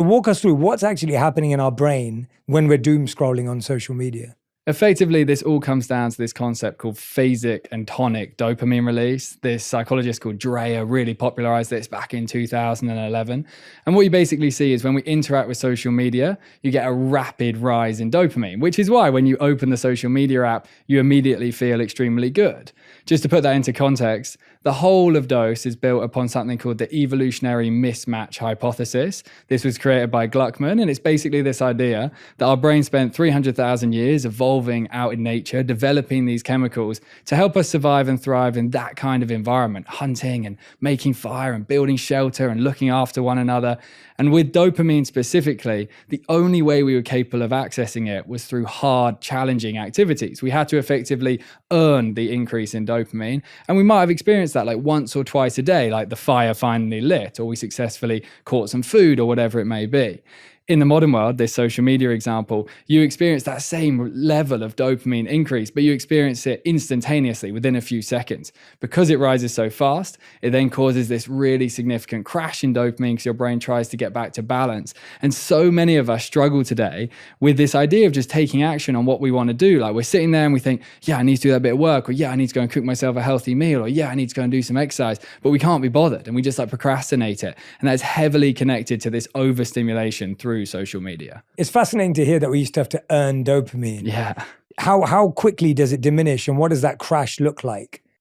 Walk us through what's actually happening in our brain when we're doom scrolling on social media. Effectively, this all comes down to this concept called phasic and tonic dopamine release. This psychologist called Dreyer really popularized this back in 2011. And what you basically see is when we interact with social media, you get a rapid rise in dopamine, which is why when you open the social media app, you immediately feel extremely good. Just to put that into context, the whole of dose is built upon something called the evolutionary mismatch hypothesis. This was created by Gluckman, and it's basically this idea that our brain spent 300,000 years evolving out in nature, developing these chemicals to help us survive and thrive in that kind of environment, hunting and making fire and building shelter and looking after one another. And with dopamine specifically, the only way we were capable of accessing it was through hard, challenging activities. We had to effectively earn the increase in dopamine. And we might have experienced that like once or twice a day, like the fire finally lit, or we successfully caught some food or whatever it may be. In the modern world, this social media example, you experience that same level of dopamine increase, but you experience it instantaneously within a few seconds. Because it rises so fast, it then causes this really significant crash in dopamine because your brain tries to get back to balance. And so many of us struggle today with this idea of just taking action on what we want to do. Like we're sitting there and we think, yeah, I need to do that bit of work, or yeah, I need to go and cook myself a healthy meal, or yeah, I need to go and do some exercise, but we can't be bothered. And we just like procrastinate it. And that's heavily connected to this overstimulation through social media. It's fascinating to hear that we used to have to earn dopamine. Yeah. How quickly does it diminish, and what does that crash look like?